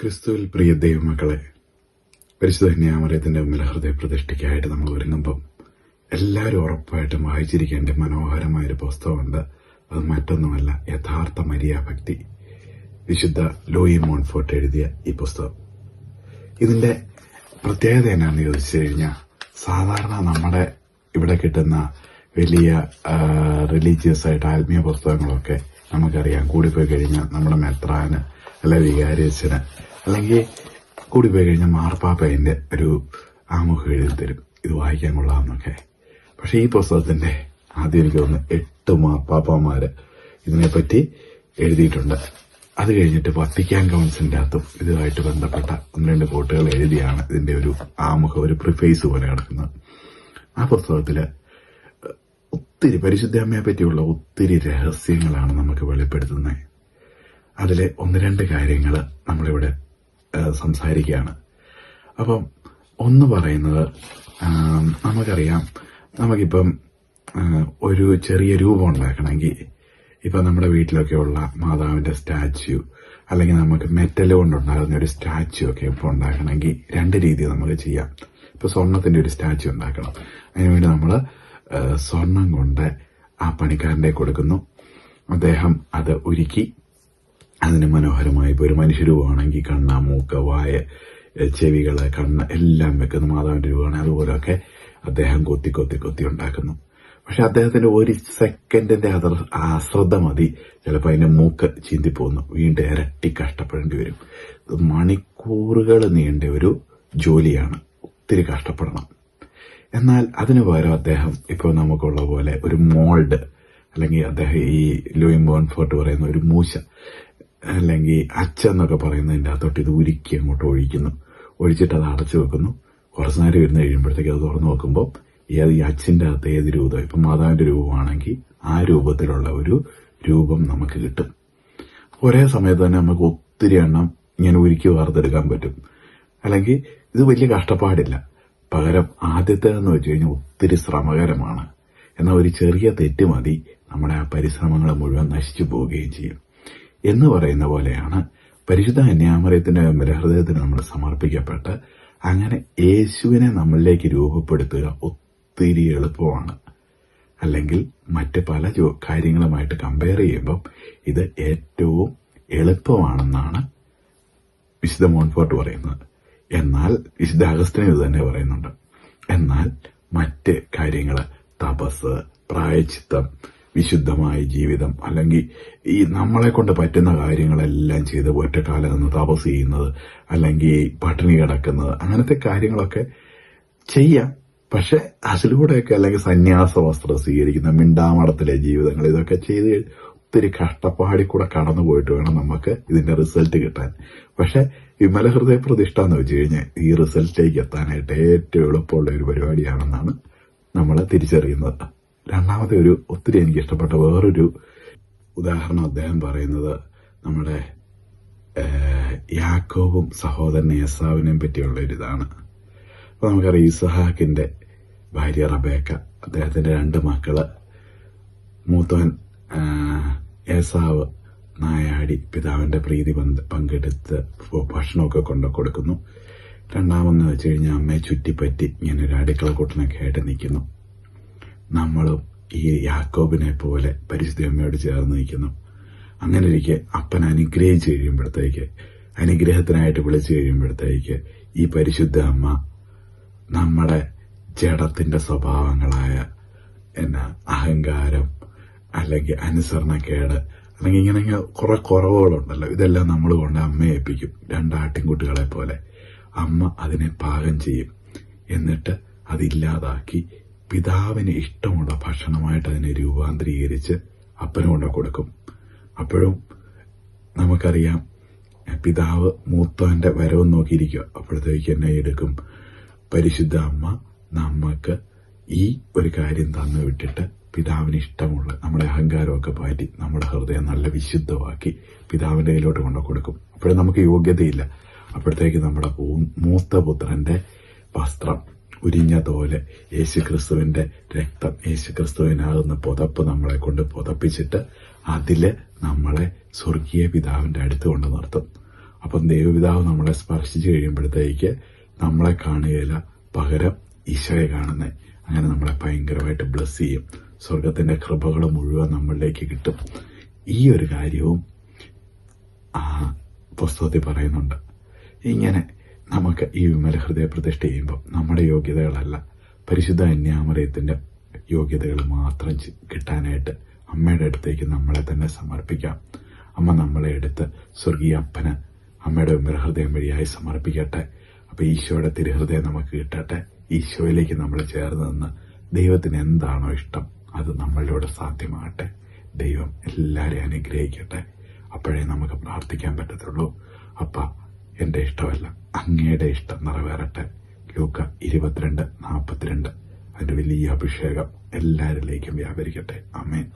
ക്രിസ്തുവിൽ പ്രിയ ദൈവമക്കളെ, പരിശുദ്ധ കന്യാമറിയത്തിന്റെ മുമ്പിൽ ഹൃദയ പ്രതിഷ്ഠയ്ക്കായിട്ട് നമ്മൾ ഒരുങ്ങുമ്പം എല്ലാവരും ഉറപ്പായിട്ടും വായിച്ചിരിക്കേണ്ട മനോഹരമായൊരു പുസ്തകമുണ്ട്. അത് മറ്റൊന്നുമല്ല, യഥാർത്ഥ മരിയ ഭക്തി. വിശുദ്ധ ലൂയി മോൺഫോർട്ട് എഴുതിയ ഈ പുസ്തകം. ഇതിന്റെ പ്രത്യേകത എന്നാന്ന് ചോദിച്ചു കഴിഞ്ഞാൽ, സാധാരണ നമ്മുടെ ഇവിടെ കിട്ടുന്ന വലിയ റിലീജിയസ് ആയിട്ട് ആത്മീയ പുസ്തകങ്ങളൊക്കെ നമുക്കറിയാം, കൂടിപ്പോയി കഴിഞ്ഞാൽ നമ്മുടെ മെത്രാന് അല്ലെ വികാരിയച്ഛന് അല്ലെങ്കിൽ കൂടിപ്പോയി കഴിഞ്ഞാൽ മാർപ്പാപ്പയുടെ ഒരു ആമുഖം എഴുതി തരും, ഇത് വായിക്കാൻ കൊള്ളാമെന്നൊക്കെ. പക്ഷെ ഈ പുസ്തകത്തിന്റെ ആദ്യം എനിക്ക് തോന്നുന്നു 8 മാർപ്പാപ്പമാര് ഇതിനെപ്പറ്റി എഴുതിയിട്ടുണ്ട്. അത് കഴിഞ്ഞിട്ട് വത്തിക്കാൻ കൗൺസിലിന്റെ അകത്തും ഇതുമായിട്ട് ബന്ധപ്പെട്ട 1-2 കോട്ടുകൾ എഴുതിയാണ് ഇതിന്റെ ഒരു ആമുഖം, ഒരു പ്രിഫേസ് പോലെ കിടക്കുന്നത്. ആ പുസ്തകത്തില് ഒത്തിരി പരിശുദ്ധ അമ്മയെ പറ്റിയുള്ള ഒത്തിരി രഹസ്യങ്ങളാണ് നമുക്ക് വെളിപ്പെടുത്തുന്നത്. അതിലെ 1-2 കാര്യങ്ങൾ നമ്മളിവിടെ സംസാരിക്കുകയാണ്. അപ്പം ഒന്ന് പറയുന്നത്, നമുക്കറിയാം, നമുക്കിപ്പം ഒരു ചെറിയ രൂപം ഉണ്ടാക്കണമെങ്കിൽ, ഇപ്പം നമ്മുടെ വീട്ടിലൊക്കെയുള്ള മാതാവിന്റെ സ്റ്റാച്യു അല്ലെങ്കിൽ നമുക്ക് മെറ്റൽ കൊണ്ടുണ്ടാകുന്ന ഒരു സ്റ്റാച്യു ഒക്കെ ഇപ്പോൾ ഉണ്ടാക്കണമെങ്കിൽ 2 രീതി നമുക്ക് ചെയ്യാം. ഇപ്പൊ സ്വർണത്തിന്റെ ഒരു സ്റ്റാച്യു ഉണ്ടാക്കണം. അതിനുവേണ്ടി നമ്മൾ സ്വർണം കൊണ്ട് ആ പണിക്കാരന്റെ കൊടുക്കുന്നു. അദ്ദേഹം അത് ഉരുക്കി അതിന് മനോഹരമായി, ഇപ്പോൾ ഒരു മനുഷ്യരൂപമാണെങ്കിൽ കണ്ണ, മൂക്ക്, വായ, ചെവികള്, കണ്ണ് എല്ലാം വെക്കുന്നു. മാതാവിന്റെ രൂപമാണ്, അതുപോലെയൊക്കെ അദ്ദേഹം കൊത്തി കൊത്തി കൊത്തി ഉണ്ടാക്കുന്നു. പക്ഷെ അദ്ദേഹത്തിന്റെ 1 സെക്കൻഡിന്റെ അശ്രദ്ധ മതി, ചിലപ്പോൾ അതിന്റെ മൂക്ക് ചീന്തിപ്പോകുന്നു, വീണ്ടും ഇരട്ടി കഷ്ടപ്പെടേണ്ടി വരും. ഇത് മണിക്കൂറുകൾ നീണ്ട ഒരു ജോലിയാണ്, ഒത്തിരി കഷ്ടപ്പെടണം. എന്നാൽ അതിനു പകരം അദ്ദേഹം ഇപ്പോൾ നമുക്കുള്ള പോലെ ഒരു മോൾഡ്, അല്ലെങ്കിൽ അദ്ദേഹം ഈ ലൂയി മോൺഫോർട്ട് പറയുന്ന ഒരു മൂശ അല്ലെങ്കിൽ അച്ചെന്നൊക്കെ പറയുന്നതിൻ്റെ അകത്തോട്ട് ഇത് ഉരുക്കി അങ്ങോട്ട് ഒഴിച്ചിട്ട് അത് അടച്ചു വെക്കുന്നു. കുറച്ചു നേരം ഇരുന്ന് കഴിയുമ്പോഴത്തേക്ക് അത് തുറന്നു നോക്കുമ്പോൾ ഈ അച്ചിന്റെ അകത്ത് ഏത് രൂപം, ഇപ്പം മാതാവിന്റെ രൂപമാണെങ്കിൽ ആ രൂപത്തിലുള്ള ഒരു രൂപം നമുക്ക് കിട്ടും. ഒരേ സമയത്ത് തന്നെ നമുക്ക് ഒത്തിരി എണ്ണം ഇങ്ങനെ ഉരുക്കി വാർത്തെടുക്കാൻ പറ്റും. അല്ലെങ്കിൽ ഇത് വലിയ കഷ്ടപ്പാടില്ല. പകരം ആദ്യത്തേതെന്ന് വെച്ച് കഴിഞ്ഞാൽ ഒത്തിരി ശ്രമകരമാണ്. എന്നാൽ ഒരു ചെറിയ തെറ്റ് മതി, നമ്മുടെ ആ പരിശ്രമങ്ങൾ മുഴുവൻ നശിച്ചു പോവുകയും ചെയ്യും. എന്ന് പറയുന്ന പോലെയാണ് പരിശുദ്ധ കന്യാമറിയത്തിന്റെ ഹൃദയത്തിന് നമ്മൾ സമർപ്പിക്കപ്പെട്ട് അങ്ങനെ യേശുവിനെ നമ്മളിലേക്ക് രൂപപ്പെടുത്തുക ഒത്തിരി എളുപ്പമാണ്. അല്ലെങ്കിൽ മറ്റ് പല കാര്യങ്ങളുമായിട്ട് കമ്പയർ ചെയ്യുമ്പം ഇത് ഏറ്റവും എളുപ്പമാണെന്നാണ് വിശുദ്ധ മോൺഫോർട്ട് പറയുന്നത്. എന്നാൽ വിശുദ്ധ അഗസ്റ്റിൻ ഇത് തന്നെ പറയുന്നുണ്ട്. എന്നാൽ മറ്റ് കാര്യങ്ങൾ, തപസ്, പ്രായശ്ചിത്തം, വിശുദ്ധമായ ജീവിതം, അല്ലെങ്കിൽ ഈ നമ്മളെ കൊണ്ട് പറ്റുന്ന കാര്യങ്ങളെല്ലാം ചെയ്ത് ഒറ്റക്കാലം നിന്ന് തപസ് ചെയ്യുന്നത്, അല്ലെങ്കിൽ പട്ടിണി കിടക്കുന്നത്, അങ്ങനത്തെ കാര്യങ്ങളൊക്കെ ചെയ്യാം. പക്ഷെ അതിലൂടെയൊക്കെ, അല്ലെങ്കിൽ സന്യാസ വസ്ത്രം സ്വീകരിക്കുന്ന മിണ്ടാമടത്തിലെ ജീവിതങ്ങൾ, ഇതൊക്കെ ചെയ്ത് ഒത്തിരി കഷ്ടപ്പാടിൽ കൂടെ കടന്നു പോയിട്ട് വേണം നമുക്ക് ഇതിന്റെ റിസൾട്ട് കിട്ടാൻ. പക്ഷെ വിമല ഹൃദയ പ്രതിഷ്ഠ എന്ന് വെച്ച് കഴിഞ്ഞാൽ ഈ റിസൾട്ടിലേക്ക് എത്താനായിട്ട് ഏറ്റവും എളുപ്പമുള്ള ഒരു പരിപാടിയാണെന്നാണ് നമ്മൾ തിരിച്ചറിയുന്നത്. രണ്ടാമത്തെ ഒരു ഒത്തിരി എനിക്ക് ഇഷ്ടപ്പെട്ട വേറൊരു ഉദാഹരണം അദ്ദേഹം പറയുന്നത് നമ്മുടെ യാക്കോബും സഹോദരൻ ഏസാവിനെയും പറ്റിയുള്ള ഒരിതാണ്. അപ്പൊ നമുക്കറിയാം, ഇസഹാക്കിന്റെ ഭാര്യ റബേക്ക, അദ്ദേഹത്തിന്റെ 2 മക്കള്, മൂത്തവൻ ഏസാവ് നായാടി പിതാവിന്റെ പ്രീതി പങ്കെടുത്ത് ഭക്ഷണമൊക്കെ കൊണ്ടു കൊടുക്കുന്നു. രണ്ടാമെന്ന് വെച്ച് കഴിഞ്ഞാൽ അമ്മയെ ചുറ്റിപ്പറ്റി ഇങ്ങനെ ഒരു അടുക്കളക്കൂട്ടനൊക്കെ ആയിട്ട് നിൽക്കുന്നു. നമ്മളും ഈ യാക്കോബിനെ പോലെ പരിശുദ്ധ അമ്മയോട് ചേർന്ന് നിൽക്കുന്നു. അങ്ങനെ ഇരിക്കെ അപ്പൻ അനുഗ്രഹിച്ചു കഴിയുമ്പോഴത്തേക്ക്, അനുഗ്രഹത്തിനായിട്ട് വിളിച്ചു കഴിയുമ്പോഴത്തേക്ക് ഈ പരിശുദ്ധ അമ്മ നമ്മുടെ ജഡത്തിന്റെ സ്വഭാവങ്ങളായ അഹങ്കാരം, അല്ലെങ്കിൽ അനുസരണക്കേട്, അല്ലെങ്കിൽ ഇങ്ങനെ കുറെ കുറവുകളുണ്ടല്ലോ, ഇതെല്ലാം നമ്മൾ കൊണ്ട് അമ്മയെ ഏൽപ്പിക്കും. 2 ആട്ടിൻകുട്ടികളെ പോലെ അമ്മ അതിനെ പാകം ചെയ്യും. എന്നിട്ട് അതില്ലാതാക്കി പിതാവിന് ഇഷ്ടമുള്ള ഭക്ഷണമായിട്ട് അതിനെ രൂപാന്തരീകരിച്ച് അപ്പന് കൊണ്ട് കൊടുക്കും. അപ്പോഴും നമുക്കറിയാം, പിതാവ് മൂത്തവന്റെ വരവ് നോക്കിയിരിക്കുക. അപ്പോഴത്തേക്ക് എന്നെ എടുക്കും പരിശുദ്ധ അമ്മ നമുക്ക് ഈ ഒരു കാര്യം തന്നു വിട്ടിട്ട് പിതാവിന് ഇഷ്ടമുള്ള നമ്മുടെ അഹങ്കാരമൊക്കെ മാറ്റി നമ്മുടെ ഹൃദയം നല്ല വിശുദ്ധമാക്കി പിതാവിന്റെ കയ്യിലോട്ട് കൊണ്ടു കൊടുക്കും. അപ്പോഴും നമുക്ക് യോഗ്യതയില്ല. അപ്പോഴത്തേക്ക് നമ്മുടെ മൂത്ത പുത്രന്റെ വസ്ത്രം, ഉരിഞ്ഞ തോല്, യേശുക്രിസ്തുവിന്റെ രക്തം, യേശുക്രിസ്തുവിനാകുന്ന പുതപ്പ് നമ്മളെ കൊണ്ട് പുതപ്പിച്ചിട്ട് അതില് നമ്മളെ സ്വർഗീയ പിതാവിന്റെ അടുത്ത് കൊണ്ട് നിർത്തും. അപ്പം ദൈവപിതാവ് നമ്മളെ സ്പർശിച്ചു കഴിയുമ്പോഴത്തേക്ക് നമ്മളെ കാണുകയില്ല, പകരം ഈശോയെ കാണുന്നേ. അങ്ങനെ നമ്മളെ ഭയങ്കരമായിട്ട് ബ്ലസ് ചെയ്യും. സ്വർഗത്തിന്റെ കൃപകൾ മുഴുവൻ നമ്മളിലേക്ക് കിട്ടും. ഈ ഒരു കാര്യവും ആ പുസ്തകത്തിൽ പറയുന്നുണ്ട്. ഇങ്ങനെ നമുക്ക് ഈ വിമല ഹൃദയ പ്രതിഷ്ഠ ചെയ്യുമ്പോൾ നമ്മുടെ യോഗ്യതകളല്ല, പരിശുദ്ധ കന്യാമറിയത്തിന്റെ യോഗ്യതകൾ മാത്രം കിട്ടാനായിട്ട് അമ്മയുടെ അടുത്തേക്ക് നമ്മളെ തന്നെ സമർപ്പിക്കാം. അമ്മ നമ്മളെ എടുത്ത് സ്വർഗീയ അപ്പന് അമ്മയുടെ വിമല ഹൃദയം വഴിയായി സമർപ്പിക്കട്ടെ. അപ്പൊ ഈശോയുടെ തിരുഹൃദയം നമുക്ക് കിട്ടട്ടെ. ഈശോയിലേക്ക് നമ്മൾ ചേർന്ന് നിന്ന് ദൈവത്തിന് എന്താണോ ഇഷ്ടം അത് നമ്മളിലൂടെ സാധ്യമാകട്ടെ. ദൈവം എല്ലാവരെയും അനുഗ്രഹിക്കട്ടെ. അപ്പോഴേ നമുക്ക് പ്രാർത്ഥിക്കാൻ പറ്റത്തുള്ളൂ. അപ്പ എന്റെ ഇഷ്ടമല്ല, അങ്ങയുടെ ഇഷ്ടം നിറവേറട്ടെ. ലൂക്ക 22:42. അതിന്റെ വലിയ അഭിഷേകം എല്ലാവരിലേക്കും വ്യാപരിക്കട്ടെ. ആമേൻ.